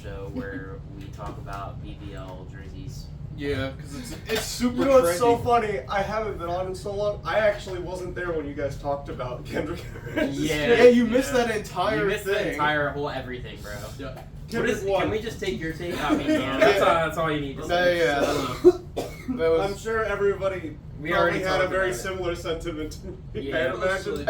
Show where we talk about BBL jerseys. Yeah, because it's super You know what's trendy. so funny? I haven't been on in so long. I actually wasn't there when you guys talked about Kendrick. Yeah, you missed that entire You missed thing. the entire whole everything, bro. Yeah. Can we just take your take? I mean, yeah, that's all you need to say. Yeah, that was, I'm sure everybody We probably already had a talked very about it. similar sentiment to me. Yeah. I imagine.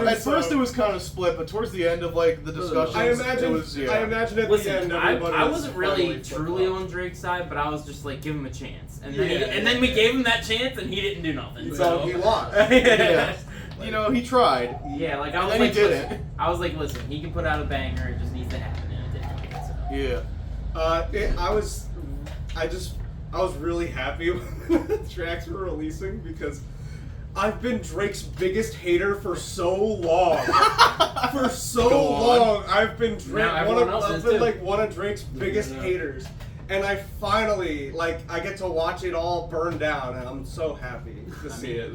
At first it was kind of split, but towards the end of like the discussion, I imagine. it was I imagine at Listen, the end I everybody. wasn't was really finally truly flipped on Drake's side, but I was just like, give him a chance, and then Yeah. and then we gave him that chance, and he didn't do nothing. So he lost. Yeah. You know, he tried. Yeah, like I And was then like, he didn't. listen, I was like, listen, he can put out a banger, it just needs to happen, and it didn't. So. Yeah. I was really happy when the tracks were releasing because I've been Drake's biggest hater for so long. For so Go on. long, I've been Now everyone else is too. like one of Drake's biggest haters, and I finally I get to watch it all burn down, and I'm so happy to see it.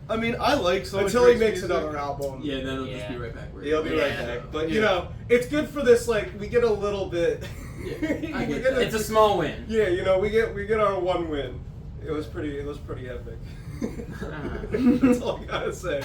I mean, I like some Until of he Drake's makes music. another album. Yeah, then it'll Yeah. just be right back where He'll be right Yeah. back. But Yeah. you know, it's good for this. Like we get a little bit. Yeah, I we get get that. It's a small win. Yeah, you know, we get our one win. It was pretty epic. That's all I gotta say.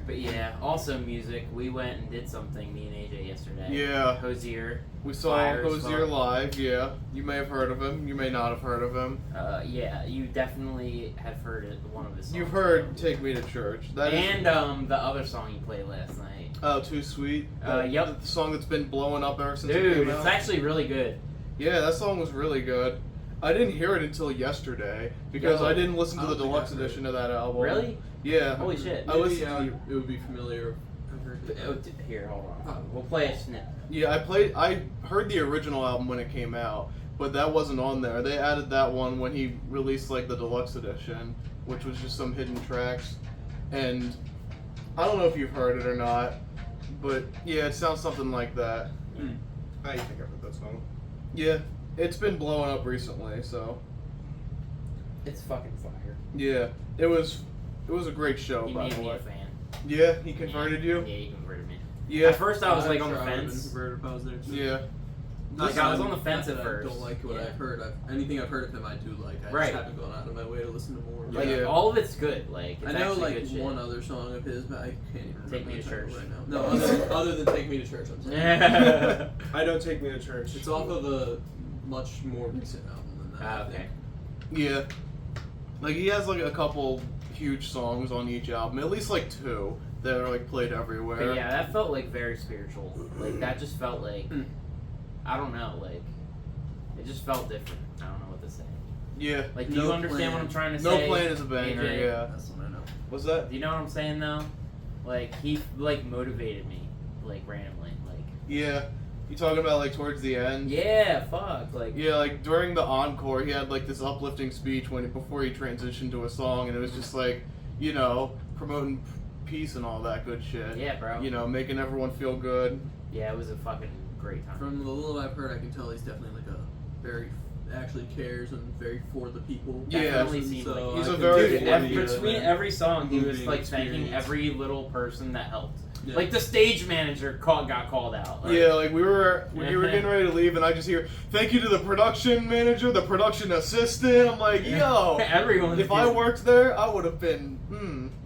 But yeah, also music. We went and did something, me and AJ, yesterday. Yeah. Hozier. We saw Fire as Hozier fuck. live, yeah. You may have heard of him, you may not have heard of him. Yeah, you definitely have heard it, one of his songs. You've heard Take Me to Church. That is- And the other song you played last night. Oh, Too Sweet. Yep. The song that's been blowing up ever since it Dude, came it's out. actually really good. Yeah, that song was really good. I didn't hear it until yesterday because Yo, I didn't listen to I the don't think deluxe I've heard edition of that album. Really? Yeah. Holy shit. I was- Maybe it would be familiar. I've heard it. Oh, here, hold on. We'll play a snip. Yeah, I heard the original album when it came out, but that wasn't on there. They added that one when he released like the deluxe edition, which was just some hidden tracks. And I don't know if you've heard it or not, but yeah, it sounds something like that. I think I've heard that song. Yeah, it's been blowing up recently, so It's fucking fire. yeah, it was a great show. He by made the me way. a fan. Yeah, he converted you. Yeah, he converted me. Yeah, At first I was like on the I would've been fence. converted if I was there too. yeah. Like, I was on the fence Not at that first. I don't like what Yeah. I've heard. Anything I've heard of him, I do like. I Right. just haven't gone out of my way to listen to more. Like, Yeah. all of it's good. Like, it's I know actually like good shit. one other song of his, but I can't even remember Take Me the to title Church. right now. No, other than Take Me to Church, I'm saying. Yeah. I don't take me to church. It's off of a much more recent album than that. I Okay. think. Yeah. Like he has like a couple huge songs on each album, at least like two that are like played everywhere. But yeah, that felt like very spiritual. Like, that just felt like, Hmm. I don't know, like, it just felt different. I don't know what to say. Yeah. Like, do No you understand Plan. what I'm trying to No say? Plan is a banger, AJ? yeah. That's what I know. What's that? Do you know what I'm saying, though? Like, he, like, motivated me, like, randomly. Like, Yeah. You talking about like towards the end? yeah, fuck. Like, Yeah, like during the encore, he had like this uplifting speech before he transitioned to a song, and it was just like, you know, promoting peace and all that good shit. yeah, bro. You know, making everyone feel good. Yeah, it was a fucking great time. From the little I've heard, I can tell he's definitely like a very actually cares and very for the people. Yeah. Definitely seemed So like He's I a can very see Dude, why funny he is between that every song, he was moving like thanking experience. every little person that helped. Yeah. Like the stage manager got called out. Like, Yeah, like we were getting ready to leave, and I just hear, "Thank you to the production manager, the production assistant." I'm like, yo, everyone. if I worked there, I would have been,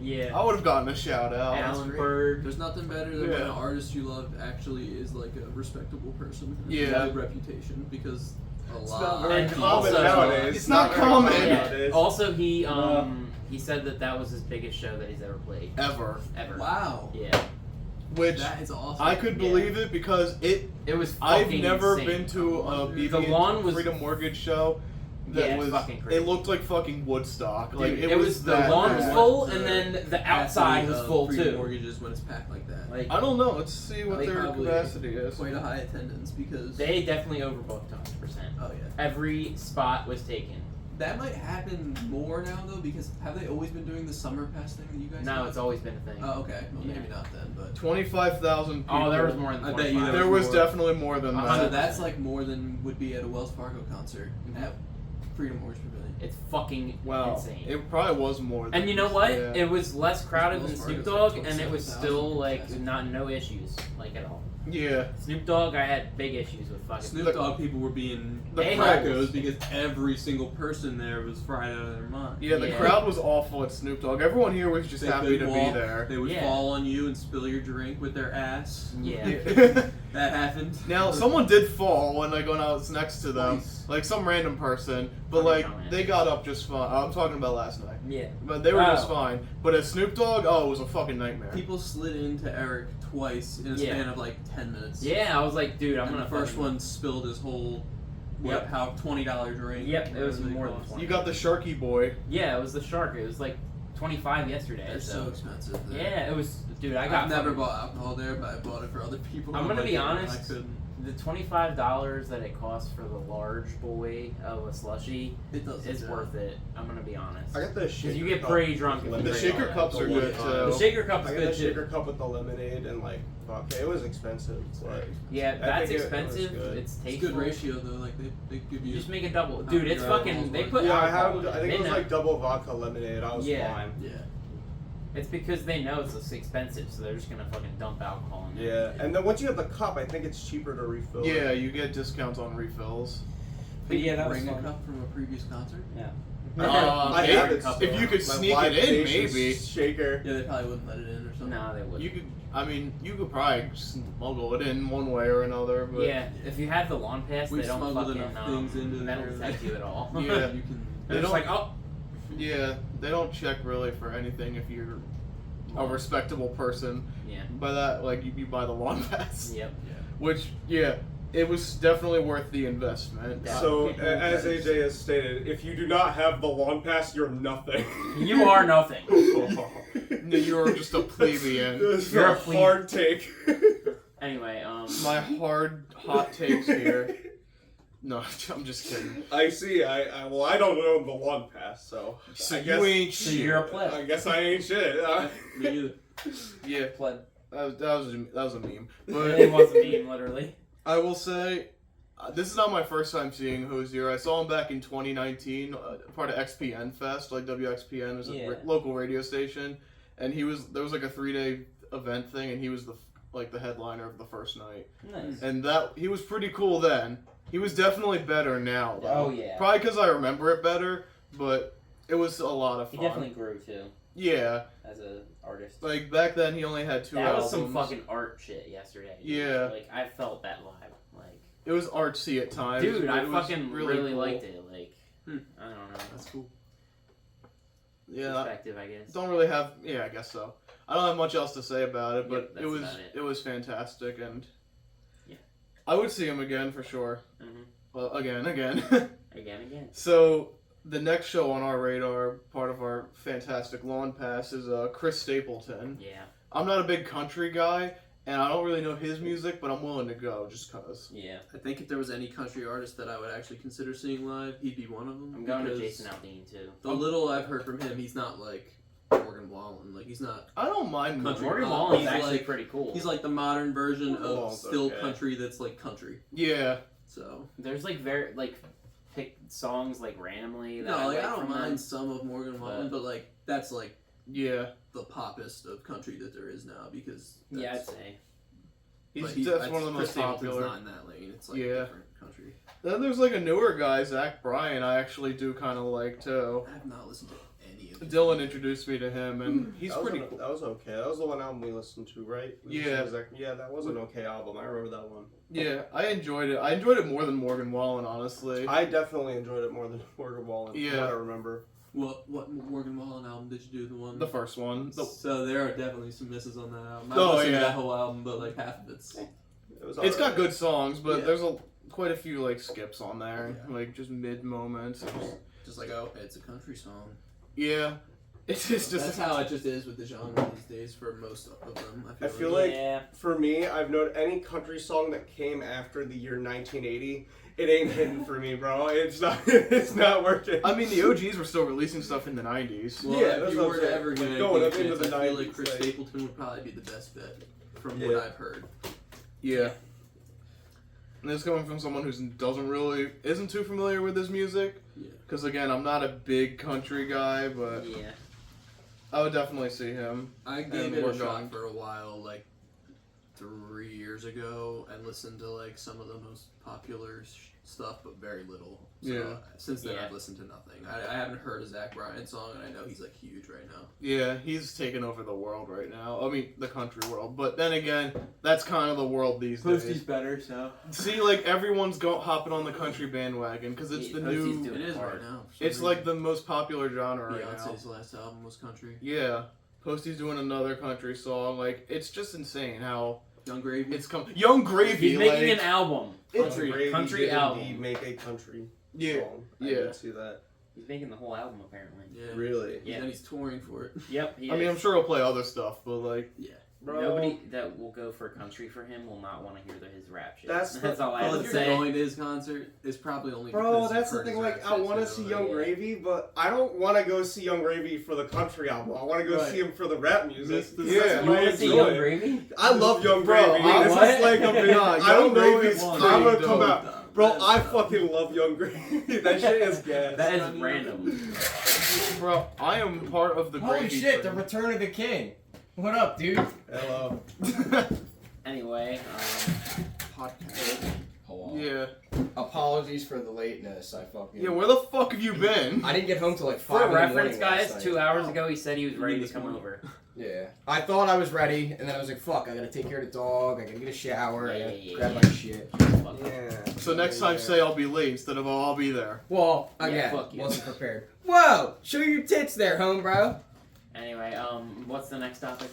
yeah, I would have gotten a shout out. Alan Berg. There's nothing better than when Yeah. an artist you love actually is like a respectable person. And Yeah. has a good reputation because a It's lot. not very And common also- nowadays. It's not very common. Yeah. nowadays. Also, he said that was his biggest show that he's ever played. Ever, Ever. Wow. Yeah. which That is awesome. I could Yeah. believe it because It was I've fucking never insane. been to a The BB lawn was Freedom Mortgage show that Yeah, was. fucking crazy. It looked like fucking Woodstock. Like Dude, it was the that lawn bad. was full, and then the outside was full Freedom too. Mortgages when it's packed like that. Like, I don't know. Let's see what Like, their probably capacity is. Quite a high attendance because. they definitely overbooked 100%. Oh yeah. Every spot was taken. That might happen more now though because have they always been doing the summer pass thing that you guys? No, do? it's always been a thing. Oh okay. Well, Yeah. maybe not then, but. 25,000 people. Oh, there was more than I bet you 25. There was more. definitely more than Uh-huh. So that. that's like more than would be at a Wells Fargo concert. Mhm. That Freedom Horse Pavilion. It's fucking Wow. insane. It probably was more. And you know what? Yeah. It was less crowded than Wells Snoop Fargo's Dogg, like and it was 27,000 still like capacity. no issues like at all. Yeah. Snoop Dogg, I had big issues with fucking. Snoop Dogg people were being The crackos because every single person there was fried out of their mind. Yeah, the Yeah. crowd was awful at Snoop Dogg. Everyone here was just They happy could to walk, be there. They would Yeah. fall on you and spill your drink with their ass. Yeah. That happened. Now, someone did fall when I was next to them, Twice. like some random person, but Okay, like comment. they got up just fine. I'm talking about last night, Yeah. but they were just Oh. fine. But at Snoop Dogg, oh, it was a fucking nightmare. People slid into Eric twice in a Yeah. span of like 10 minutes. Yeah, I was like, dude, I'm And gonna the first fucking- one spilled his whole Yep. how $20 drink. Yep, it was whatever they more than cost. 20. You got the Sharky boy. Yeah, it was the shark. It was like 25 yesterday. They're so So expensive. There. yeah, it was. Dude, I got. I've never fucking- bought alcohol there, but I bought it for other people. I'm gonna Like, be yeah, honest. I couldn't. The $25 that it costs for the large boy of a slushy It doesn't. is worth it. I'm gonna be honest. I got the shaker. Because you get cup pretty drunk if with you The drink lemonade. shaker all that. cups are good The too. shaker cup's I got good the shaker too. cup with the lemonade and like vodka. It was expensive. It's like Yeah, I that's think it was expensive. good. It's It's a tasteful. good ratio though. Like they give you. Just make it double, dude. It's Yeah, fucking. They put. yeah, I alcohol had. in I think They it was know- like double vodka lemonade. I was Yeah. fine. Yeah. It's because they know it's expensive, so they're just gonna fucking dump alcohol in there. Yeah, and then once you have the cup, I think it's cheaper to refill. it. Yeah, you get discounts on refills. But yeah, that was Bring a fun. cup from a previous concert. Yeah. I maybe. have it. If you could My sneak Live it in, Nation's maybe. shaker. Yeah, they probably wouldn't let it in or something. No, they wouldn't. You could. I mean, you could probably smuggle it in one way or another. But Yeah, if you have the lawn pass, We've they don't smuggled fucking enough things into they there. don't detect you at all. Yeah. You can. They're just don't- like, oh, Yeah, they don't check really for anything if you're a respectable person. yeah, By that, like you buy the lawn pass, yep. which it was definitely worth the investment. Yeah. So, People as guys. AJ has stated, if you do not have the lawn pass, you're nothing. You are nothing. You're just a plebeian. This is You're a a plebe- hard take. Anyway, My hot takes here. No, I'm just kidding. I see. Well, I don't know the lawn pass, so So I you guess, ain't so shit. you're a pleb. I guess I ain't shit. Me either. Yeah, Pleb. that was a meme. It But was a meme, literally. I will say, this is not my first time seeing Hozier. I saw him back in 2019, part of XPN Fest, like WXPN was a Yeah. local radio station, and there was like a 3-day event thing, and he was the headliner of the first night, Nice. and he was pretty cool then. He was definitely better now, though. Oh, yeah. Probably because I remember it better, but it was a lot of He fun. definitely grew too Yeah, as an artist. like back then he only had 2 That albums. was some fucking art shit yesterday. Dude. Yeah. Like I felt that vibe. Like, It was artsy at times. dude, but I it was fucking really cool. liked it. Like, Hmm. I don't know. That's cool. Yeah, Perspective, I guess. don't really have. Yeah, I guess so. I don't have much else to say about it, but Yep, that's about it. it was fantastic, and Yeah. I would see him again for sure. Mhm. Well, again. Again. So the next show on our radar, part of our fantastic lawn pass, is Chris Stapleton. Yeah. I'm not a big country guy, and I don't really know his music, but I'm willing to go just cause. Yeah. I think if there was any country artist that I would actually consider seeing live, he'd be one of them. I'm going to because Jason Aldean too. The little I've heard from him, he's not like Morgan Wallen. Like he's not. I don't mind Country Morgan. Morgan pop. Wallen's He's actually like- pretty cool. He's like the modern version Morgan of Wallen's still okay. country that's like country. Yeah. So There's like pick songs like randomly. That no, like I like don't from mind them. some of Morgan Wallen, but like that's like Yeah. the poppest of country that there is now because Yeah, I'd that's, say. but That's one of the most Chris Stapleton's popular. not in that lane. It's like Yeah. a different country. Then there's like a newer guy, Zach Bryan. I actually do kind of like too. I have not listened to any of his Dylan introduced me to him, and he's that was pretty an- cool. That was okay. That was the one album we listened to, right? Yeah. Yeah, that was an okay album. I remember that one. Yeah, I enjoyed it. I enjoyed it more than Morgan Wallen, honestly. I definitely enjoyed it more than Morgan Wallen. from Yeah. what I remember. What Morgan Wallen album did you do? The one. The first one. So there are definitely some misses on that album. I Oh, listened yeah. to that whole album, but like half of it's. It was It's got alright. good songs, but Yeah. there's quite a few like skips on there, Yeah. like just mid moments. Just like, oh, it's a country song. Yeah, it's just That's how it just is with the genre these days for most of them. I feel like Yeah. for me, I've known any country song that came after the year 1980. It ain't hitting for me, bro. It's not. It's not working. I mean, the OGs were still releasing stuff in the '90s. Well, Yeah, if that's you what were I'm to saying. ever get Going up anything, into the I feel 90s, like Chris like- Stapleton would probably be the best bet from Yeah. what I've heard. Yeah. And this coming from someone who isn't too familiar with his music. Yeah. Because again, I'm not a big country guy, but Yeah. I would definitely see him. I gave And it we're a shot going. for a while, like 3 years ago, and listened to like some of the most popular stuff, but very little. So, Yeah. Since then, Yeah. I've listened to nothing. I haven't heard a Zach Bryan song, and I know he's like huge right now. Yeah, he's taking over the world right now. I mean, the country world. But then again, that's kind of the world these days. better, so. See, like, everyone's hopping on the country bandwagon because it's the Posty's new... doing It is hard. right now. for some It's like reason. the most popular genre right Beyonce's now. last album was country. Yeah. Posty's doing another country song. Like, it's just insane how Young Gravy. it's come... Young Gravy, He's making like... an album. It's- Country did album. indeed make a country Yeah, song. I yeah. did see that. He's making the whole album apparently. Yeah. Really? Yeah. And he's touring for it. Yep. He I mean, is. I'm sure he'll play other stuff, but, like... Yeah. Bro, Nobody that will go for country for him will not want to hear his rap shit. That's the- all I Well, have if to you're say. going to his concert, it's probably only Bro, because that's the you've heard thing. his Like, rap I shit, want to so, see like, Young yeah. Gravy, but I don't want to go see Young Gravy for the country album. I want to go Right. see him for the rap music. Yeah. That's You what I want to see enjoy. Young Gravy? I love Young Bro, Gravy. I- This what? is like a big. Nah, I Young don't know if Gravy's it's pretty gonna dope. come out. Bro, That's I dope. fucking love Young Gravy. That shit is gas. That is random. Bro, I am part of the Holy Gravy shit, the train. return of the king. What up, dude? Hello. Anyway, Podcast. Hold on. Yeah. Apologies for the lateness. I fucking. Yeah, where the fuck have you been? I didn't get home till like 5 for in the reference, morning last guys, night. 2 hours ago he said he was ready to this come morning? over. Yeah. I thought I was ready, and then I was like, fuck, I gotta take care of the dog, I gotta get a shower, I gotta Yeah. grab my shit. Fuck. Yeah. So next time, say I'll be late instead of I'll be there. Well, Yeah, again, fuck you. wasn't prepared. Whoa! Show your tits there, home, bro. Anyway, what's the next topic?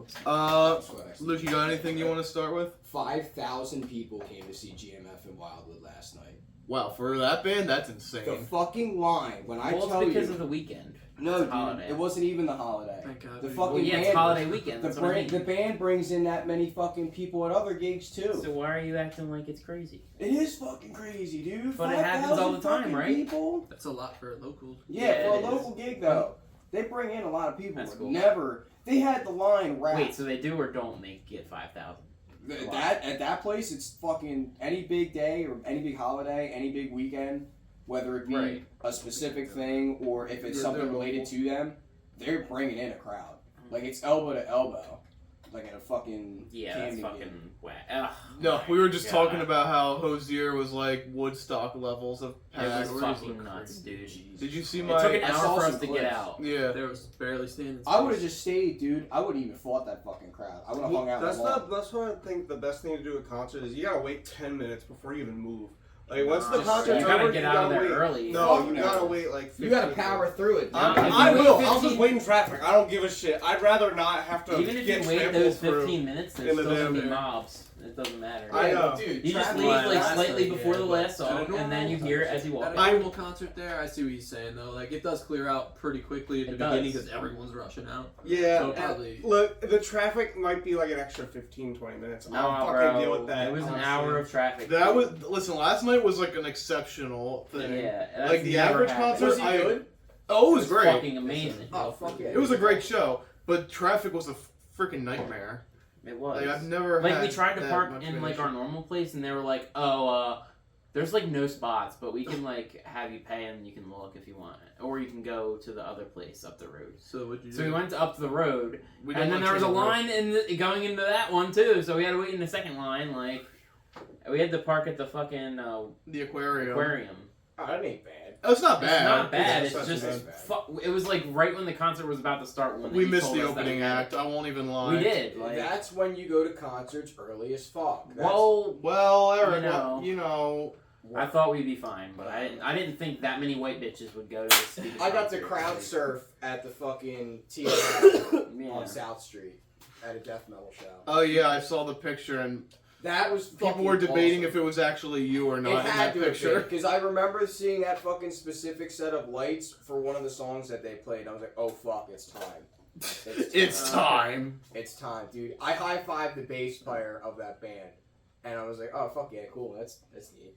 Luke, you got anything you want to start with? 5,000 people came to see GMF in Wildwood last night. Wow, for that band, that's The insane. fucking line, when I Well, tell it's because you. of the weekend. No, It's a dude, holiday. it wasn't even the holiday. Thank God. The we- fucking Well, yeah, it's band- holiday weekend. The, That's what I mean. the band brings in that many fucking people at other gigs too. So why are you acting like it's crazy? It is fucking crazy, dude. But it happens all the 5,000 time, fucking right? People? That's a lot for a local. Yeah, Yeah, for a it is. local gig though, they bring in a lot of people. That's but cool. Never. They had the line wrapped. Wait, so they do or don't make it 5,000? That at that place, it's fucking any big day or any big holiday, any big weekend, whether it be Right. a specific thing or if it's They're something local. related to them, they're bringing in a crowd. Like it's elbow to elbow, like at a fucking Yeah, that's Camden gig. fucking whack. Ugh, No, my we were just God. talking about how Hozier was like Woodstock levels of It was packed. Stories fucking look nuts, dude. Did you see It my? took an I hour saw for us some to clips. get out. Yeah. There was barely standing. I would have space. just stayed, dude. I wouldn't even fought that fucking crowd. I would have hung out. That's in the not. That's what I think the best thing to do at concert is you gotta wait 10 minutes before you even move. Like once the Just- concert's you gotta over, get you out of gotta there wait. early. No, Fuck you no. gotta wait like. 15 You gotta minutes. power through it. No, dude. if I you will. wait I'll just 15 wait in traffic. I don't give a shit. I'd rather not have to Even if get you wait trampled those through. 15 minutes, there's in the still gonna damn be air. mobs. It doesn't matter. I know. dude. You just traffic leave like last slightly night, before yeah, the but- last song, and then you hear it as you walk. At a by. normal concert there, I see what he's saying though. Like it does clear out pretty quickly at the It beginning does. because everyone's rushing out. Yeah. So probably- Look, the traffic might be like an extra 15, 20 minutes. No, I'll fucking bro. deal with that. It was an honestly. hour of traffic. That was listen. Last night was like an exceptional thing. Yeah, that's Like the never average happened. concert, Was he good? Oh, it was It great. fucking amazing. Oh fuck yeah. It was a great show, but traffic was a freaking nightmare. It was. Like I've never Like had we tried to that park much in of like an our issue. normal place, and they were like, "Oh, there's like no spots, but we can like have you pay and you can look if you want, or you can go to the other place up the road." So what you do? So we went up the road, We and didn't then want there was a to line going into that one too. So we had to wait in the second line. Like we had to park at the fucking the aquarium. aquarium. Oh, that ain't bad. Oh, it's not bad. It's not bad. It's It's not just bad. it was like right when the concert was about to start. When We they missed told the us that opening we had act. I won't even lie. it. We did. Like, That's when you go to concerts early as fuck. That's- well, Well, Eric, You know. you know, I thought we'd be fine, but I didn't think that many white bitches would go to this stupid I got to concert. crowd surf at the fucking TNF Yeah. on South Street at a death metal show. oh yeah, I saw the picture and That was fucking people were debating awesome. if it was actually you or It not in had that to have picture. because I remember seeing that fucking specific set of lights for one of the songs that they played. I was like, oh fuck, it's time. It's time. It's time, dude. I high-fived the bass player of that band, and I was like, oh fuck yeah, cool. That's neat.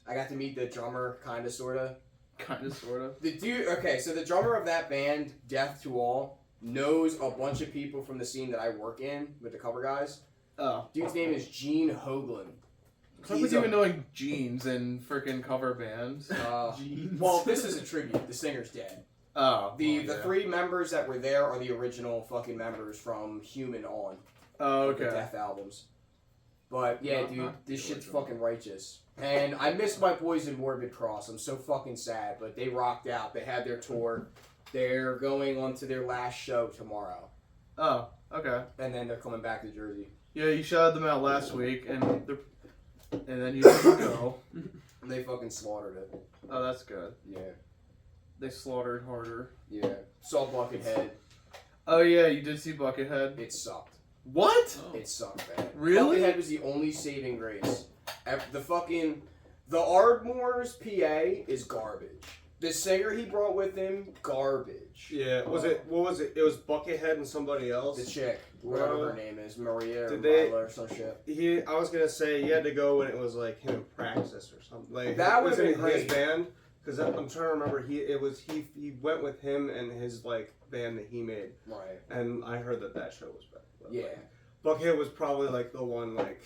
I got to meet the drummer, kinda, sorta. Kind of, sort of. The dude, okay, so the drummer of that band, Death to All, knows a bunch of people from the scene that I work in with the cover guys. Oh. Dude's name is Gene Hoagland. What's up with you knowing jeans and freaking cover bands? Well, this is a tribute. The singer's dead. Oh. The 3 members that were there are the original fucking members from Human on. Oh, The okay. Death albums. But yeah, Not- dude, not this the shit's original. fucking righteous. And I miss my boys in Morbid Cross. I'm so fucking sad, but they rocked out. They had their tour. They're going on to their last show tomorrow. Oh, okay. And then they're coming back to Jersey. Yeah, you shouted them out last week, and then you didn't go. And they fucking slaughtered it. Oh, that's good. Yeah. They slaughtered harder. Yeah. Saw Buckethead. Oh yeah, you did see Buckethead. It sucked. What? Oh. It sucked, man. Really? Buckethead was the only saving grace. The Ardmore's PA is garbage. The singer he brought with him, garbage. Yeah, what was it? It was Buckethead and somebody else. The chick, whatever her name is, Maria or Did they- Mila or some shit. I was gonna say he had to go when it was like him in Praxis or something. Like That it was would've in been great. his band because I'm trying to remember. He went with him and his like band that he made, Right. and I heard that show was bad. But, Yeah. like, Buckethead was probably like the one like.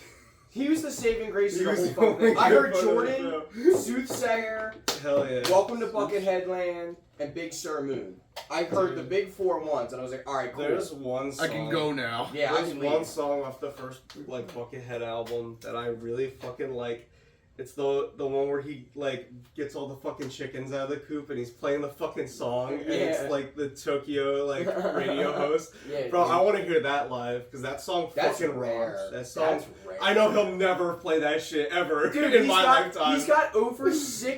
He was the saving grace He of the was whole the fucking only thing. I good heard part of the Jordan, show. Soothsayer, Hell yeah. Welcome to Buckethead Land, and Big Sur Moon. I heard the big 4 ones, and I was like, alright, cool. There's one song. I can go now. Yeah, I There's can one leave. song off the first like Buckethead album that I really fucking like. It's the one where he like gets all the fucking chickens out of the coop and he's playing the fucking song and Yeah. it's like the Tokyo like radio host. Yeah, Bro, dude. I want to hear that live because that song That's fucking rare. rocks. That song. That's rare. I know he'll never play that shit ever Dude, in my lifetime. He's got over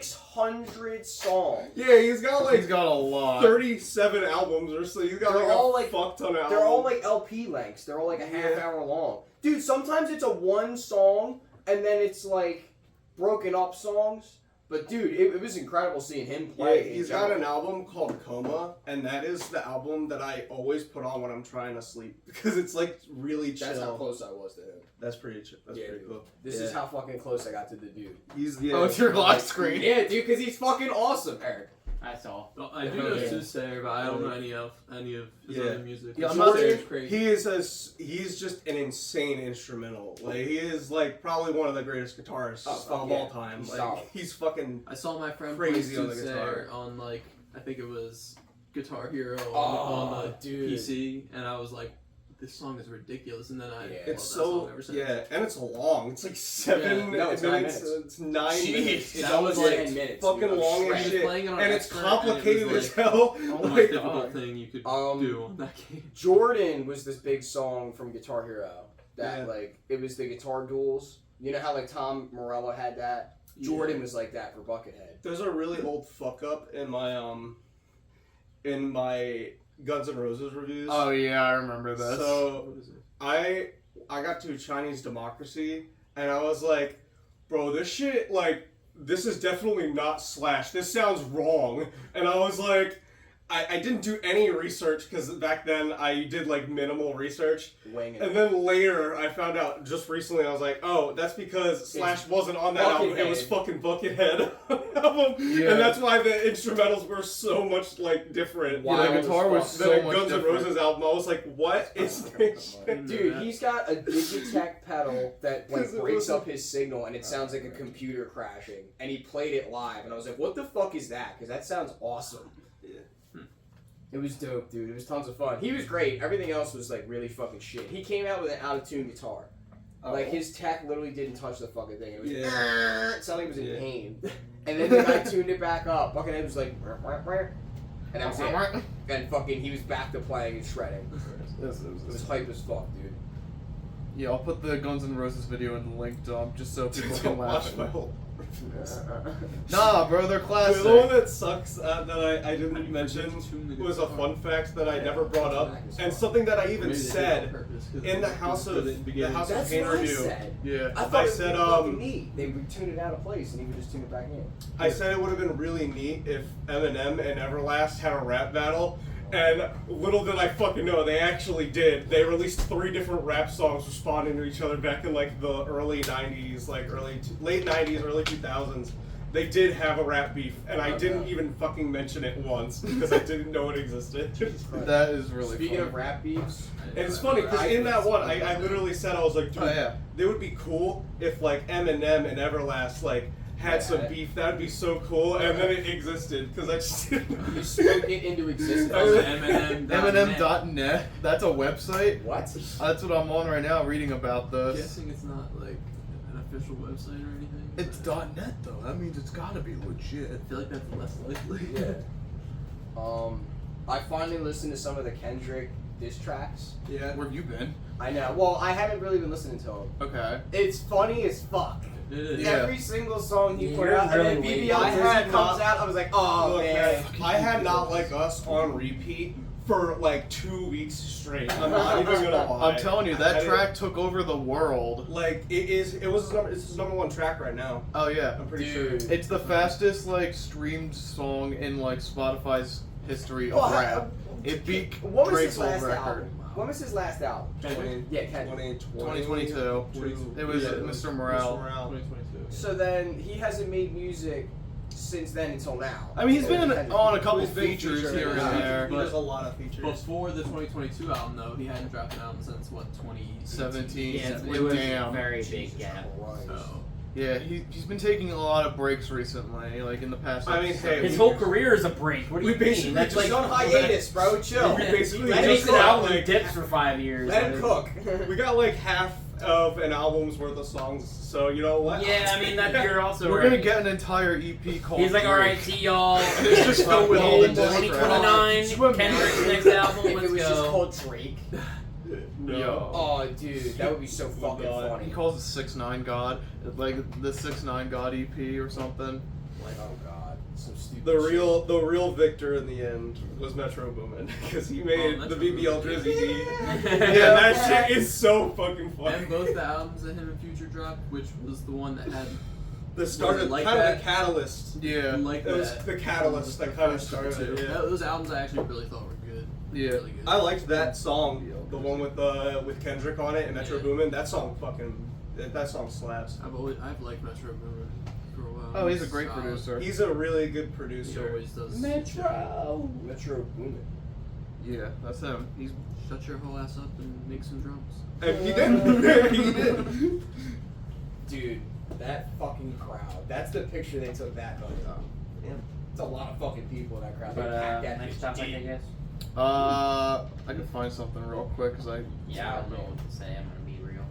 600 songs. Yeah, he's got like He's got a lot. 37 albums or so. He's got They're like all, a like- fuck ton of albums. They're all like LP lengths. They're all like a half hour long. Dude, sometimes it's a one song and then it's like broken up songs. But dude, it was incredible seeing him Yeah, play. he's got an album called Coma, and that is the album that I always put on when I'm trying to sleep because it's like really chill. That's how close I was to him. That's pretty chill. That's Yeah, pretty dude. cool. This is how fucking close I got to the dude. He's Oh, it's your lock screen. Yeah, dude, because he's fucking awesome, Eric. I saw. Well, I do know Soothsayer, but I don't know any of his other music. Yeah, I'm not Soothisayer's saying- crazy. He's just an insane instrumental. Like he is like probably one of the greatest guitarists Oh, fuck of yeah. all time. He's Like solid. he's fucking I saw my friend Crazy play on the Soothsayer guitar. on like I think it was Guitar Hero Oh, on the dude. PC, and I was like, this song is ridiculous, and then I Yeah. loved it's that song so ever since. yeah, and it's long. It's like 7 Yeah. No, it's 9 minutes. minutes. It's 9 Jeez. minutes. It's That almost was, like, 10 minutes. Fucking dude. I'm long as shredded. was shit, playing it on and it's expert, and it was, complicated like, as hell. Oh The my most Like, difficult God. thing you could Um, do on that game. Jordan was this big song from Guitar Hero that Yeah. like it was the guitar duels. You know how like Tom Morello had that? Jordan was like that for Buckethead. There's a really old fuck up in my Guns N' Roses reviews. Oh yeah, I remember this. So What is it? I got to Chinese Democracy and I was like, bro, this shit like this is definitely not Slash. This sounds wrong. And I was like, I didn't do any research because back then I did like minimal research. Winging And it. then later I found out just recently I was like, oh, that's because Slash wasn't on that album. It was Buckethead. fucking Buckethead album. Yeah. And that's why the instrumentals were so much like different. Wow. yeah, the guitar was as Than so the much Guns N' different. Roses album. I was like, what is this shit? Dude, he's got a Digitech pedal that like 'Cause it breaks was- up his signal and it sounds like a computer crashing. And he played it live and I was like, what the fuck is that? Because that sounds awesome. Yeah. It was dope, dude. It was tons of fun. He was great. Everything else was like really fucking shit. He came out with an out of tune guitar. Like his tech literally didn't touch the fucking thing. It was it sounded like it was in Yeah. pain. And then the guy tuned it back up. Buckethead was like, and that was it. And fucking, he was back to playing and shredding. It was hype as fuck, dude. Yeah, I'll put the Guns N' Roses video in the link dump just so people can Don't laugh. watch at my it. whole. Nah, bro, they're classic. The one that sucks that I didn't mention was a fun fact that I never brought up, and something that I even Maybe they did it on said purpose, 'cause in the they House put of it in beginning. the House of That's Pain what I review. said. Yeah. I thought I it was said, fucking neat. They would tune it out of place and he would just tune it back in. I said it would have been really neat if Eminem and Everlast had a rap battle, and little did I fucking know, they actually did. They released 3 different rap songs responding to each other back in like the early 90s, like late 90s, early 2000s. they did have a rap beef, and I didn't even fucking mention it once because I didn't know it existed. That is really Speaking funny. of rap beefs, And it's funny because in that one, I literally said, I was like, dude, they would be cool if like Eminem and Everlast like had some beef. That would be so cool. And then it existed because I just you spoke it into existence. Eminem.net. That's a website. What? That's what I'm on right now, reading about I'm this. guessing it's not like an official website or anything. It's .net though. That means it's gotta be legit. I feel like that's less likely. Yeah. I finally listened to some of the Kendrick diss tracks. Yeah. Where have you been? I know. Well, I haven't really been listening to them. Okay. It's funny as fuck. It is. Yeah. Every single song he put You're out, and then really BBL waiting. Drizzy comes out, I was like, oh Look, man. I had Not Like Us on repeat for like 2 weeks straight. I'm not even gonna lie. I'm telling you, that track took over the world. Like it's his number one track right now. Oh yeah. I'm pretty Dude. sure. It's the fastest like streamed song in like Spotify's history of rap. It beat What was Drake's his old last record. album? When was his last album? Yeah, Kendrick. 2022. It was Mr. Morale. 2022. So then he hasn't made music since then until now. I mean, he's been on a couple He's been features featured, here and yeah. there. He does a lot of features. Before the 2022 album, though, he hadn't dropped an album since what 17. Yeah, Damn. it was a very big gap. So Yeah, he's been taking a lot of breaks recently, like in the past. I mean, hey, His whole career is a break. What do We you basically mean? That's just He's like on hiatus, bro. Chill. We basically He just makes an got, album like, and dips for 5 years. Let him cook. We got like half of an album's worth of songs, so you know what? Yeah, I mean that you're also. We're right. gonna get an entire EP called. He's like, Drake. alright, see y'all. It's just filled with all the diss tracks. 2029, Kendrick's next album. If Let's it was go. just called Drake. No. Yo. Oh, dude, that would be so fucking God. funny. He calls it 6ix9ine God, like the 6ix9ine God EP or something. Like, oh god, some stupid. The real victor in the end was Metro Boomin because he made the Metro BBL Boomin. Drizzy beat. Yeah. Yeah, that shit is so fucking funny. and both the albums that him and Future dropped, which was the one that had The start of like kind of that? the catalyst. Yeah. like It was that. the catalyst that kind of started it. Yeah. Those albums I actually really thought were good. Yeah. Really good. I liked that song, the one with Kendrick on it and Metro Yeah. Boomin. That song that song slaps. I've liked Metro Boomin for a while. Oh, he's a great solid. producer. He's a really good He producer. always does. Metro Boomin. Yeah, that's him. He's Shut your whole ass up and make some drums. And he did. He did. Dude, that fucking crowd. That's the picture they took that night of. Yeah. It's a lot of fucking people in that crowd. They But packed that next bitch topic, I deep. guess. I can find something real quick because I Yeah, I don't know what to say. I'm gonna be real.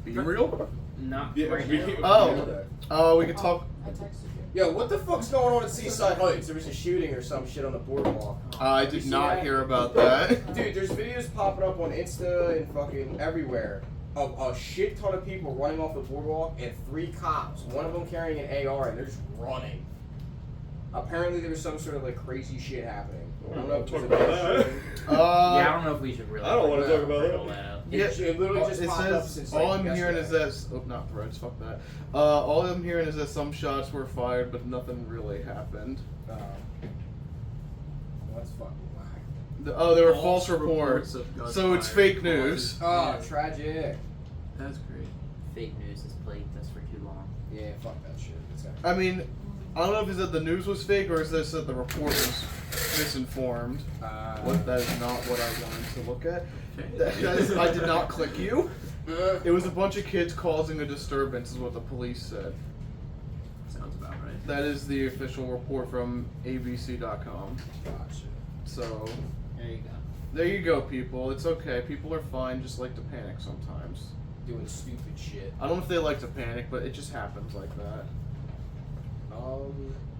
be real. Not Yeah, right we- now. Oh, we could talk. I texted you. Yo, what the fuck's going on at Seaside Heights? There was a shooting or some shit on the boardwalk. I You did see not that? hear about that. Dude, there's videos popping up on Insta and fucking everywhere of a shit ton of people running off the boardwalk and 3 cops, one of them carrying an AR, and they're just running. Apparently there was some sort of like crazy shit happening. I don't know if it was a Talk about mass that. shooting. Yeah, I don't know if we should really. I don't wanna bring talk about bring that. all up. It literally just it popped up says since all like, I'm hearing is yesterday. that not threads. Fuck that. All I'm hearing is that some shots were fired, but nothing really happened. That's fucking whack. There were false reports. of guns So it's fired. fake news. Oh, tragic. That's great. Fake news has plagued us for too long. Yeah, fuck that shit. It's I mean, I don't know if it's that the news was fake or is this that the report was misinformed. That is not what I wanted to look at. Okay. I did not click you. It was a bunch of kids causing a disturbance, is what the police said. Sounds about right. That is the official report from abc.com. Gotcha. So, There you go. there you go, people. It's okay. People are fine, just like to panic sometimes. Doing stupid shit. I don't know if they like to panic, but it just happens like that.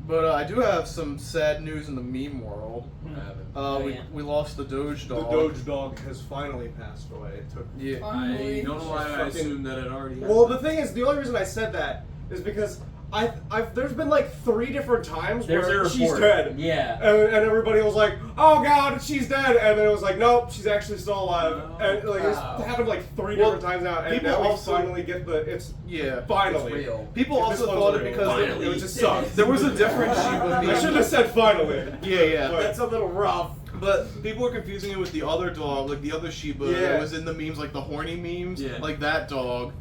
But I do have some sad news in the meme world. Yeah. We lost the Doge The dog. Doge dog has finally passed away. It took. Yeah. I don't know why I Fucking- assumed that it already happened. Well, the thing is, the only reason I said that is because there's been like 3 different times There's where a she's report. dead. Yeah. And everybody was like, "Oh God, she's dead," and then it was like, "Nope, she's actually still alive." And like it's Wow. happened like 3 Well, different times now, and people now we also- finally get it's Yeah. finally It's real. People If also this one's thought it real, because finally. It would just suck. there was a different Shiba meme. I should have said finally. Yeah. But- That's a little rough. But people were confusing it with the other dog, like the other Shiba Yeah. that was in the memes, like the horny memes. Yeah. Like that dog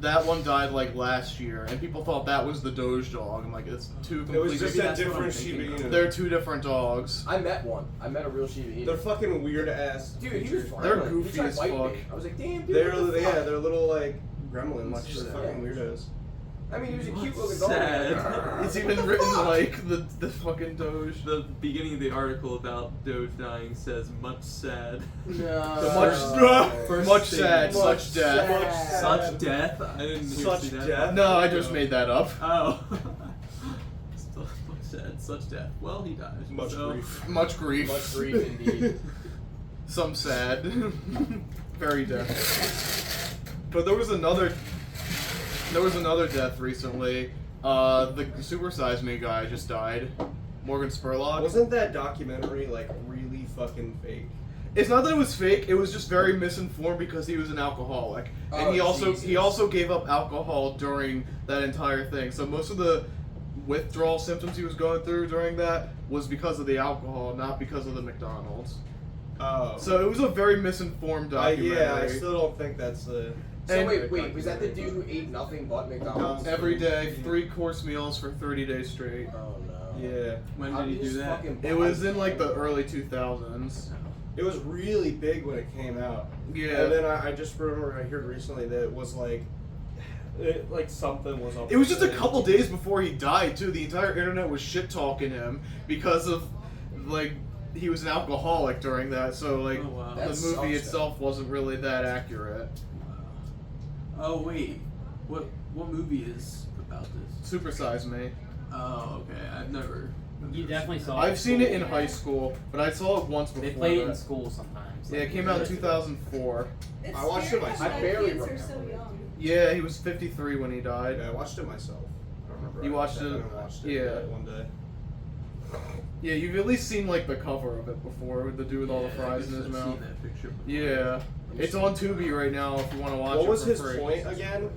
that one died like last year, and people thought that was the Doge dog. I'm like, it's two It completely. was just Maybe a that's what I'm different thinking Shiba of. Inu. They're two different dogs. I met one. I met a real Shiba Inu. They're fucking weird ass. Dude, he was They're violent. goofy He tried as biting fuck. me. I was like, damn, dude. They're what the fuck? they're little like gremlins. Much They're sad. fucking weirdos. I mean, he was a cute What's looking dog. sad? It's even written like the fucking Doge. The beginning of the article about Doge dying says much sad. No. Much sad, Much such death. sad. Such death? I didn't hear Such see that. death? No, I just made that up. Oh. Still much sad, such death. Well, he died. Much so. grief. Much grief. Much grief indeed. Some sad. Very death. But there was another death recently. The Super Size Me guy just died. Morgan Spurlock. Wasn't that documentary like really fucking fake? It's not that it was fake. It was just very misinformed because he was an alcoholic, and Oh, he Jesus. also gave up alcohol during that entire thing. So most of the withdrawal symptoms he was going through during that was because of the alcohol, not because of the McDonald's. Oh. So it was a very misinformed documentary. yeah, I still don't think that's the. So And- wait, was that the dude who ate nothing but McDonald's? Every day, 3-course meals for 30 days straight. Oh no. Yeah. When How did he you do just that? fucking It was in like the early 2000s. It was really big when it came out. Yeah. And then I just remember I heard recently that it was like something was up. It was just a with couple days before he died too. The entire internet was shit talking him because of like he was an alcoholic during that. So like Oh, wow. the That movie sucks, itself wasn't really that accurate. Oh wait, what movie is about this? Super Size Me. Oh okay, I've never. You definitely saw it. I've seen it in high school, but I saw it once before. They play it in that. school sometimes. Yeah, it came out in 2004. It's I watched it scary myself. how I barely kids are remember. so young. Yeah, he was 53 when he died. Yeah, I watched it myself. I remember. You I watched sat it? down and watched it Yeah. one day. Yeah, you've at least seen like the cover of it before, with the dude with all the Yeah, I fries guess in his I've mouth. seen that picture before. Yeah, it's on Tubi right now if you want to watch it. What was for his free. point again?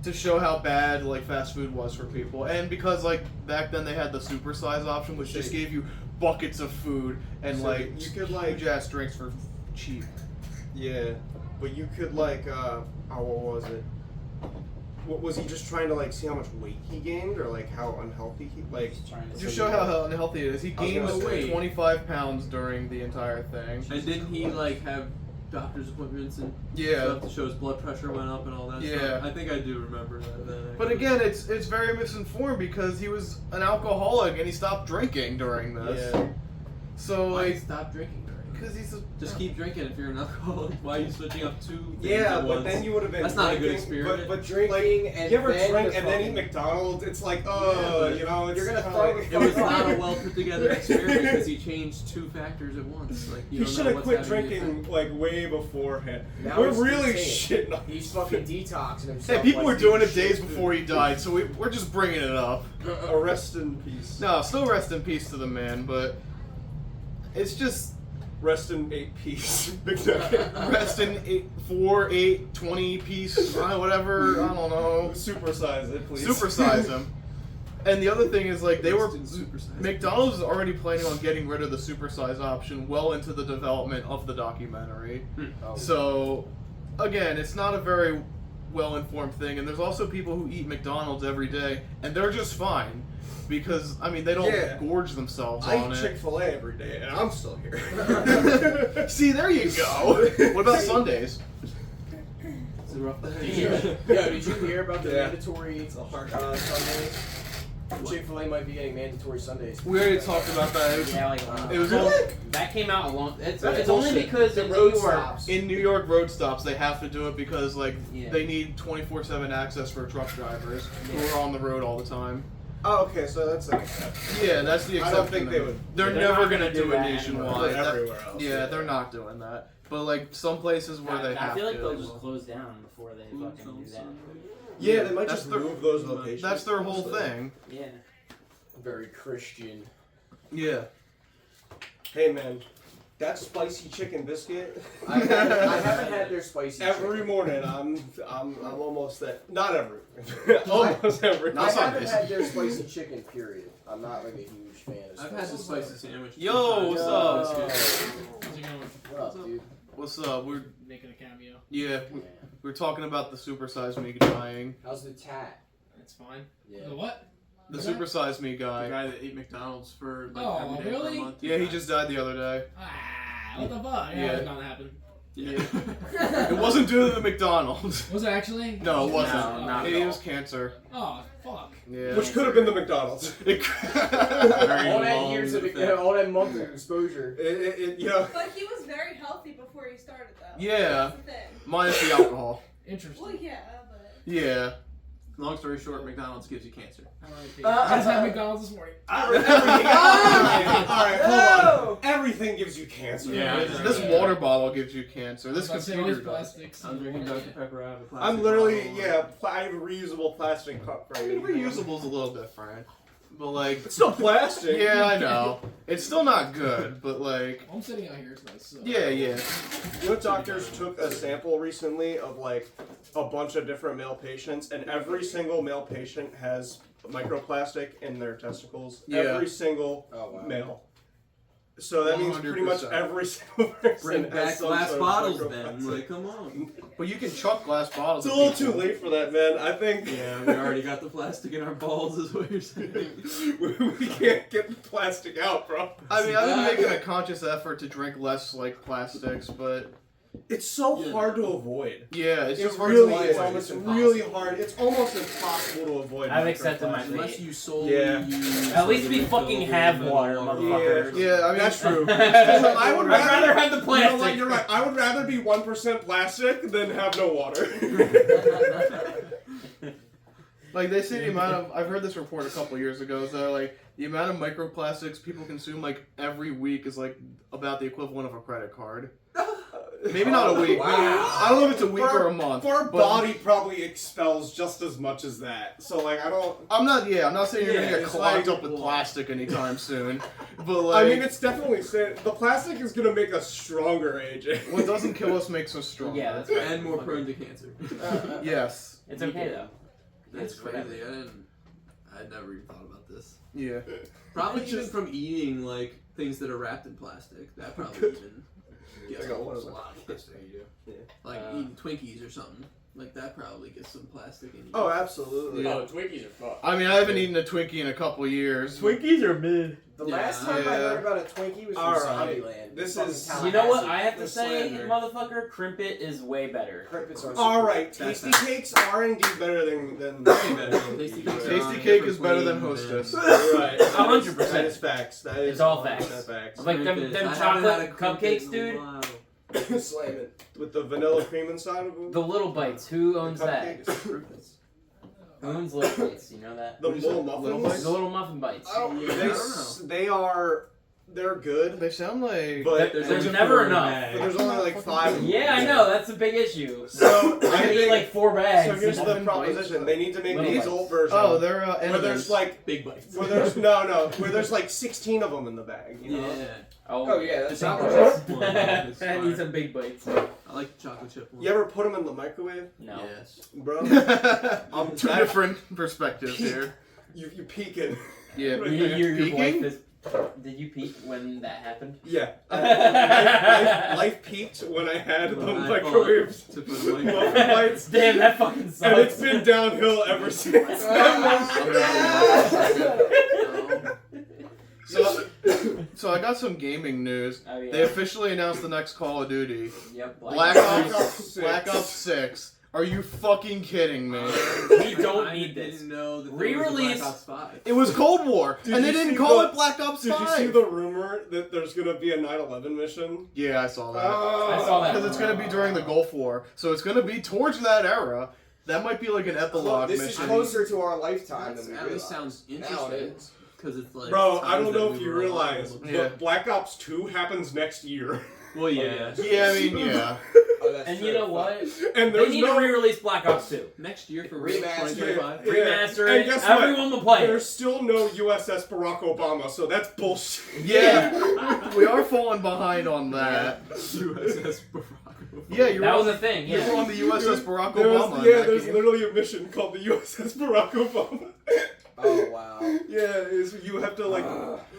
To show how bad like fast food was for people, and because like back then they had the super size option, which just gave you buckets of food and So like you could, like- huge ass drinks for cheap. Yeah, but you could like, what was it? What was he just trying to like see how much weight he gained, or like how unhealthy he like? Just show how unhealthy it is. He I was gained gonna say- 25 pounds during the entire thing. And didn't he like have doctor's appointments and Yeah. stuff to show his blood pressure went up and all that Yeah. stuff? I think I do remember that. But again, it's very misinformed because he was an alcoholic and he stopped drinking during this. Yeah. So why like, stop drinking during it? because he's a, Just keep drinking if you're an alcoholic. Why are you switching up two things Yeah, at but once? then you would have been. That's not a good drinking, experiment. But Drinking like, and you ever then drink the and then eat fucking- McDonald's? It's like, Yeah, but you know, it's you're gonna kinda throw like- the It was fucking- not a well put together experiment because he changed two factors at once. Like you He don't should know have what's quit having the drinking effect. like way beforehand. Now We're it's really insane. shitting on He's fucking detoxing himself. hey, people like were doing it shit. days before he died, so we're just bringing it up. Rest in peace. No, still rest in peace to the man, but it's just Rest in 8 piece. Big nugget. rest in 4, 8, 20 piece, whatever, I don't know. Supersize it, please. Supersize him. And the other thing is, like, they were. Rest in supersize. McDonald's is already planning on getting rid of the supersize option well into the development of the documentary. Oh. So, again, it's not a very well informed thing, and there's also people who eat McDonald's every day, and they're just fine. Because, I mean, they don't Yeah. gorge themselves I on eat it. Chick-fil-A every day, and I'm still here. See, there you go. What about Sundays? It's a rough Yo, day. did you hear about the Yeah. mandatory hard Sundays? Chick-fil-A might be getting mandatory Sundays. We already talked about that. It was, Yeah, like it was that came out a long. It's That's only bullshit. because the in road New York, stops. in New York road stops, they have to do it because, like, Yeah. they need 24/7 access for truck drivers who are on the road all the time. Oh, okay, so that's like Yeah, that's the I exception. don't think they then. would. They're They're never not gonna gonna do do it that nationwide. That- everywhere else. yeah, they're not doing that. But like some places where they I have feel like to. they'll they just will. close down before they fucking do that. Yeah, they might That's just their- move those locations. That's their whole thing. Yeah. Very Christian. Yeah. Hey man, that spicy chicken biscuit. I haven't had their spicy Every chicken. morning, I'm almost that. Not every. Almost every. I Not haven't Sundays. had their spicy chicken. Period. I'm not like a huge fan of. I've had the spicy sandwich. Yo, what's up? Yo. How's it going? What up, dude? What's up? We're Making a cameo. yeah. Yeah. We were talking about the Super Size Me dying. How's the tat? It's fine. Yeah. The what? The Okay. Super Size Me The guy. guy that ate McDonald's for like Oh, every day really? for a month. Yeah, he just died the other day. Ah, what the fuck? Yeah, Yeah. that's gonna happen. Yeah. It wasn't due to the McDonald's. Was it actually? No, it wasn't. No, not It at all. was cancer. Oh, fuck. Yeah. Which could have been the McDonald's. Very All that long years of effect. all that months of exposure. Yeah. But he was very healthy before he started, though. Yeah. That's the thing. Minus the alcohol. Interesting. Well, yeah, but. Yeah. Long story short, McDonald's gives you cancer. Alright, I just had McDonald's this morning. Alright, hold on. Everything gives you cancer. Yeah. This water bottle gives you cancer. This I was about to say, computer it is does. plastics. I'm drinking Dr. Pepper out of a plastic I'm literally, bottle. I have a reusable plastic cup I right mean, here. reusable's a little different. But like, It's still plastic. yeah, I know. It's still not good, but like, I'm sitting out here, it's nice. So. yeah. You know, doctors took a sample recently of like a bunch of different male patients, and every single male patient has microplastic in their testicles. Yeah. Every single Oh wow. male. So that means pretty much 100%. every single person Bring has back some glass sort of bottles microplastic. then. Like, come on. But you can chuck glass bottles. It's a at little people. too late for that, man. I think Yeah, we already got the plastic in our balls, is what you're saying. we can't get the plastic out, bro. I mean, I've been making a conscious effort to drink less like plastics, but It's so Yeah. hard to avoid. yeah, it's It just hard really to is. avoid. It's really hard. It's almost impossible to avoid. I've accepted my microplastics. Unless you solely Yeah. use At least like, we a fucking refill have metal water, or- motherfuckers. Yeah, I mean That's true. I would I'd rather have the You know plastic. what? You're right. I would rather be 1% plastic than have no water. Like they say the amount of I've heard this report a couple years ago, so like the amount of microplastics people consume like every week is like about the equivalent of a credit card. Maybe not a week. Wow. I don't know if it's a week or a month. Our but body probably expels just as much as that. So like I don't. I'm not saying you're Yeah, gonna get it's clogged like- up with plastic anytime soon. But like I mean, it's definitely the plastic is gonna make us stronger, AJ. what doesn't kill us makes us stronger. Yeah, that's right. And more prone to cancer. Yes. It's okay though. That's It's crazy. whatever. I'd never even thought about this. Yeah. Probably It's even just- from eating like things that are wrapped in plastic. That probably even gets I got one a of those. lot of cancer. Like Uh, eating Twinkies or something. Like that probably gets some plastic in you. Oh, absolutely. Yeah. Oh, Twinkies are fucked. I mean, I haven't eaten a Twinkie in a couple years. Twinkies are mid. The Yeah. last time I Yeah. heard about a Twinkie was from Alright. Zombieland. This Fucking is- Tallahassee. You know what I have to The say, slander. motherfucker? Crimpet is way better. Crimpets are All super- right, That's tasty not- cakes are indeed better than Tasty cakes are Tasty on a cake different is better than plane Hostess. Right, 100%. That is facts. That is It's all 100% facts. facts. Like them Crimpets. I haven't chocolate had a crimpet cupcakes, in a dude. while. Slam it. With the vanilla cream inside of them. The little bites. Who owns that? cupcakes. Crimpets. Who owns little bites? You know that? The What is little it? muffins. Little bites? The little muffin bites. I don't, Yeah, I they, don't they are. They're good, They sound like. but There's only never four enough. but there's only like 5. Yeah, I know. That's a big issue. So I I can eat think. like 4 bags. So here's the Muffin proposition: bites? they need to make Little the bites. adult version. Oh, they're where enemies. there's like, Big bites. where there's where there's like 16 of them in the bag. You know. Yeah. Oh, yeah, that's just not big what bites. it's I fine. need some big bites. I like the chocolate chip one. You ever put them in the microwave, No. Yes. bro? I'm Two different perspectives Peak. here. You peeking? Yeah. Your Peeking? wife is. Did you peek when that happened? Yeah. Life peaked when I had the When I microwave To put the muffin microwave. bites, Damn, that fucking and sucks. it's been downhill ever since. So I got some gaming news. Oh, yeah. They officially announced the next Call of Duty. Yep. Black Ops Ops 6. Black Ops 6. Are you fucking kidding me? We don't I need this. didn't know that Re-release- Black Ops 5. It was Cold War, Did and they you didn't see call the- it Black Ops 5. Did you see the rumor that there's gonna be a 9/11 mission? Yeah, I saw that. I saw that. Because it's going to be during the Gulf War, so it's going to be towards that era. That might be like an epilogue This is mission. closer to our lifetime That's, than we at least realize. sounds Now it interesting. is. Because it's like. Bro, I times don't that know we if you were alive. realize, Yeah. but Black Ops 2 happens next year, Well, yeah. Yeah, I mean, yeah. Oh, that's And true. you know what? and They there's need no. to re-release Black Ops 2. Next year for Remaster. 2025. Yeah. Remaster And it. guess what? Everyone will play it. There's still no USS Barack Obama, so that's bullshit. Yeah, we are falling behind on that. USS Barack Obama. Yeah, you're That on, was a thing, you yeah. were on the USS Barack There's, Obama. in yeah, that there's game. literally a mission called the USS Barack Obama. Oh, wow. Yeah, you have to like.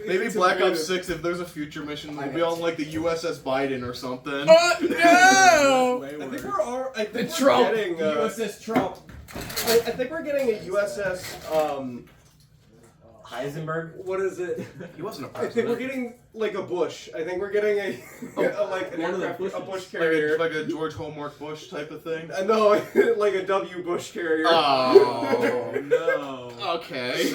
Maybe it's Black Ops inventive. 6, if there's a future mission, I will be know. on like the USS Biden or something. No! Way I think worse. I think we're Trump. getting. USS Trump. I think we're getting a USS. Heisenberg. What is it? He wasn't a I think we're president. getting like a Bush. I think we're getting like an one of the aircraft, a Bushes. Bush carrier. Like a George Homework Bush type of thing. No, like a W Bush carrier. Oh no. Okay.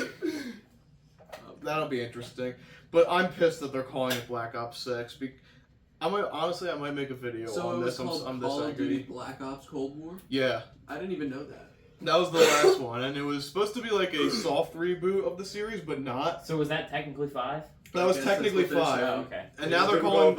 That'll be interesting. But I'm pissed that they're calling it Black Ops 6. I might make a video So on it was this. called I'm Call this of Duty angry. Black Ops Cold War? Yeah. I didn't even know that. That was the last one, and it was supposed to be like a soft reboot of the series, but not. So was that technically 5? That was I guess that's technically what they're 5. Oh, okay. And now they're calling.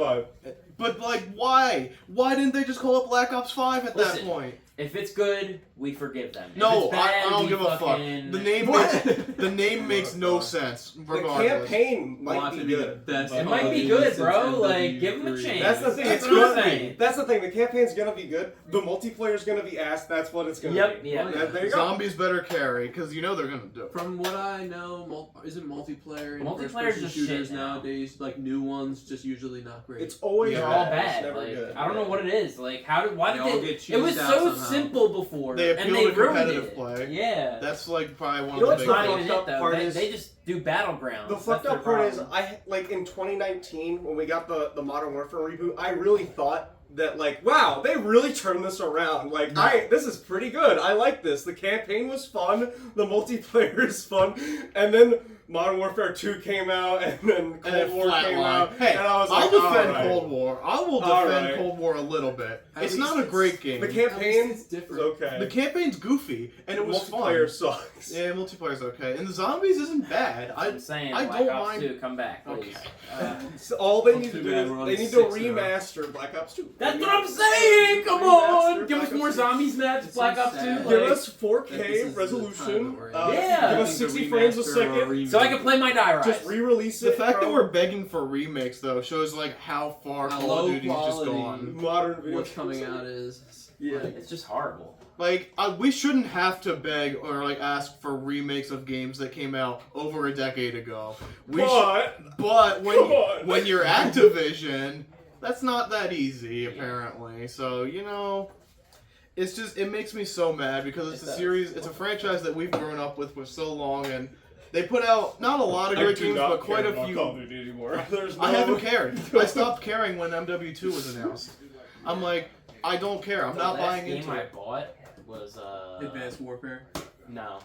But like, why? Why didn't they just call it Black Ops 5 at that Listen, point? If it's good, we forgive them. If No, it's bad, I don't we give a fuck. fucking... The name What? makes, the name makes no sense. The Regardless. campaign Will might have be to be the good. best. It Call might of be Duty good, since bro. Like, MW3. give them a chance. That's the thing. That's It's what I'm gonna saying. be. That's the thing. The campaign's gonna be good. The multiplayer's gonna be ass. That's what it's gonna Yep, be. yeah. There you go. Zombies better carry, because you know they're gonna do it. From what I know, isn't multiplayer and Multiplayer's first-person just shooters shit now. nowadays, like new ones, just usually not great. It's always They're bad. all It's bad. never Like, good. I don't know what it is. Like, why They did all they? get It was cheesed out so somehow. simple before, They and appeal they to ruined competitive it. play. Yeah. That's like probably one You know of the what's big Not the even fucked it up though. part They, is- they just do battlegrounds. The That's fucked their up part is, problem. like in 2019 when we got the Modern Warfare reboot, I really thought that like, wow, they really turned this around. Like, this is pretty good. I like this. The campaign was fun. The multiplayer is fun, and then Modern Warfare 2 came out, and then Cold War came out, Hey, and I was I'll like, defend all right. Cold War. I will All defend right. Cold War a little bit. At It's least not a great game. The At least campaign it's is different. okay. The campaign's goofy, and it was multiplayer fun. sucks. Yeah, multiplayer's okay, and the zombies isn't bad. I'm saying I Black don't Ops mind- 2, come back, please. Okay. So all they Not need to too do bad, is we're on they need to 6 now. remaster Black Ops 2. That's They what I'm need to saying! Come on! remaster Give us Black more Ops 2. zombies maps, It's Black so Ops 2. sad. Give Like, us That this 4K is the resolution. time that we're in. Yeah. Give us 60 frames a second. so I can play my die rise. Just re-release The it. fact that from we're begging for remakes, though, shows like how far How Call low of Duty's just quality. gone. modern video What's games. coming out is Yeah. like, It's just horrible. Like, we shouldn't have to beg or like ask for remakes of games that came out over a decade ago. But when you're Activision, that's not that easy apparently. So it's just it makes me so mad because it's a series, it's a franchise that we've grown up with for so long, and they put out not a lot of great games, but quite a few. Call of Duty anymore. There's no... I haven't cared. I stopped caring when MW2 was announced. I'm like, I don't care. I'm not the last buying game into I it. bought was Advanced Warfare. No.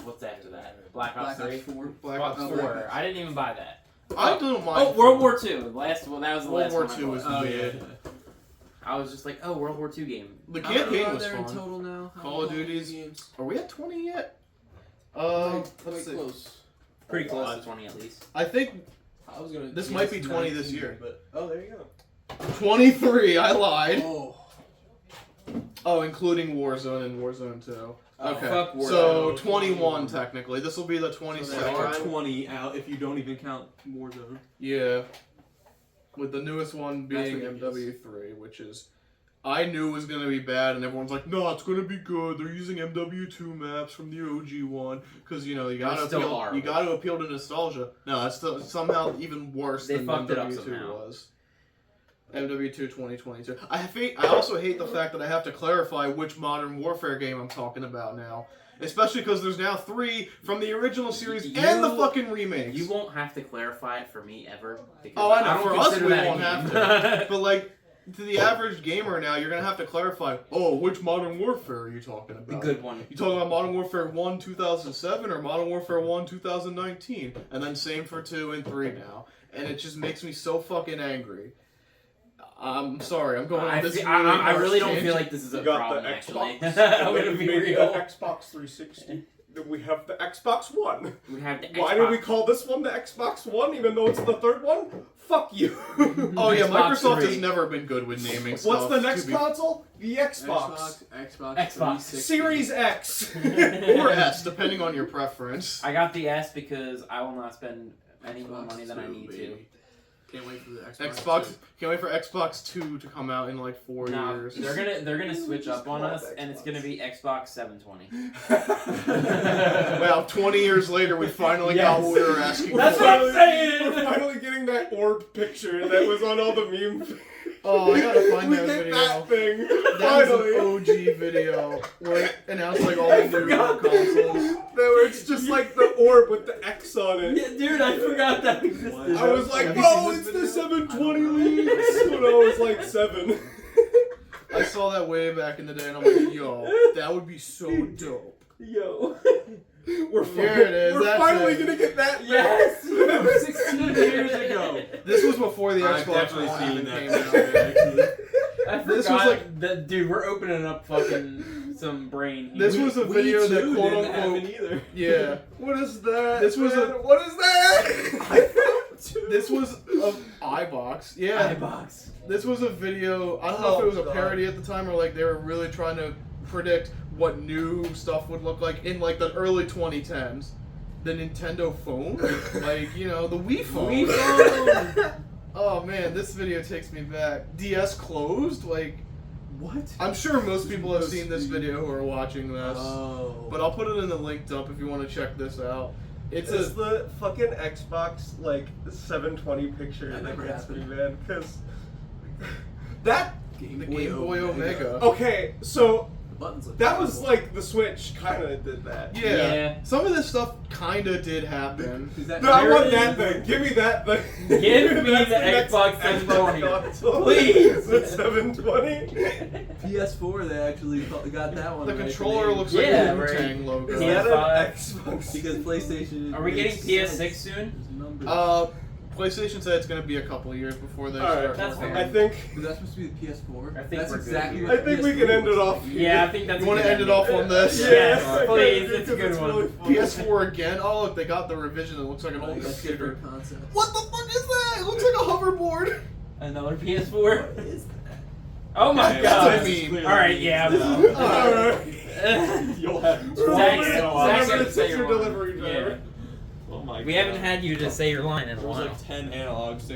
What's after that? Black Ops Black 3. Ops 4. Black Ops 4. I didn't even buy that. I don't mind. Oh, World War II. That was the World last War one I II bought. was Oh mid. yeah. I was just like, oh, World War II game. The How many campaign are was there in fun. total now? How Call of many Duty's- games? Are we at 20 yet? Let's Let's see. close. Pretty close to 20 at least. I think I was gonna. This guess might be 20 this 19, year. but Oh, there you go. 23. I lied. oh, Oh, including Warzone and Warzone 2. Oh, Okay, fuck Warzone. so 21 technically. This will be the so there 22nd. are 20 out if you don't even count Warzone. Yeah. With the newest one That's being ridiculous. MW3, which is I knew was gonna be bad, and everyone's like, "No, it's gonna be good." They're using MW2 maps from the OG one because you gotta still appeal. horrible. You gotta appeal to nostalgia. No, it's still somehow even worse They than fucked it up MW2 somehow. was. MW2 2022. I also hate the fact that I have to clarify which Modern Warfare game I'm talking about now. Especially because there's now 3 from the original series and the fucking remakes. You won't have to clarify it for me ever. Because Oh, I know. don't For us, consider we that a won't game. have to. But like, to the average gamer now, you're gonna have to clarify. Oh, which Modern Warfare are you talking the about? good one. You talking about Modern Warfare 1 2007 or Modern Warfare 1 2019? And then same for 2 and 3 now. And it just makes me so fucking angry. I'm sorry, I'm going on this I really don't tangent. feel like this is a We got problem, the actually. Xbox. I'm gonna be Maybe real. the Xbox 360. Then we have the Xbox One. We have the Why Xbox. do we call this one the Xbox One, even though it's the third one? Fuck you. Oh yeah, Xbox Microsoft 3. has never been good with naming What's stuff. the next to be- console? The Xbox. Xbox Xbox. 360. Series X. Or S, depending on your preference. I got the S because I will not spend any more Xbox money than I 2, need baby. Can't wait for the Xbox. Can't wait for Xbox 2 to come out in like 4 to. No, years. they're gonna switch Just up on call it us, and it's Xbox. gonna be Xbox 720. Well, 20 years later, we finally got what we were asking That's for. what I'm saying! We're finally getting that orb picture that was on all the memes. Oh, I gotta find We that did video. that thing. That Finally. was an OG video where it announced like all the new consoles. Where it's just like the orb with the X on it. Yeah, dude, I forgot that existed. I was like, Have you bro, seen it's this the video? 720 leaks when I was like 7. I saw that way back in the day, and I'm like, yo, that would be so dope. Yo. We're Here it is, We're that's finally it. gonna get that. Yes! 16 years ago. This was before the I've Xbox definitely One seen even that came picture, out. actually. I This forgot was like- that, dude, we're opening up fucking some brain. This was a video that too quote didn't have unquote. it either. Yeah. What is that? This was man? a- What is that? This was a iBox. Yeah. iBox. This was a video. I don't know if it was a parody at the time or like they were really trying to predict what new stuff would look like in like the early 2010s. The Nintendo phone, like you know the Wii phone. Wii phone. Oh man, this video takes me back. DS closed, like What? I'm sure most people have seen this video who are watching this. Oh. But I'll put it in the link dump if you want to check this out. It's It's a the fucking Xbox like 720 picture That that never gets me, happened. man. Because that. the Game Boy Omega. Okay, so The buttons look that was terrible. like the Switch kind of did that. Yeah. Yeah. Some of this stuff kinda did happen. Is that No, I There want it that is. thing. Give me that thing. Give me That's the next Xbox 720. console. Please. The 720. PS4? They actually got that one. The right. controller They- looks like Yeah, a right. Wu-Tang logo. He had an PS5. Xbox. because PlayStation. Are we getting makes PS6 sense. soon? There's numbers. PlayStation said it's gonna be a couple years before they Alright, start. that's working. fair. I think. Is that supposed to be the PS4? I think That's we're good exactly here. what I think we PS3 can end it looks off. like. Yeah, I think that's You a want good to end it ending. off on this? Yes, please, because it's a good one. really fun. PS4 again. Oh, look, they got the revision. It looks like an old Like, that's computer. different concept. What the fuck is that? It looks like a hoverboard. Another PS4? What is that? Oh my Okay, god. That's a meme. Alright, yeah. Alright. You'll have. Zach, Remember to say take your your line. delivery driver. Yeah. Oh my We haven't had you to say your line in a There was while. like 10 analog sticks.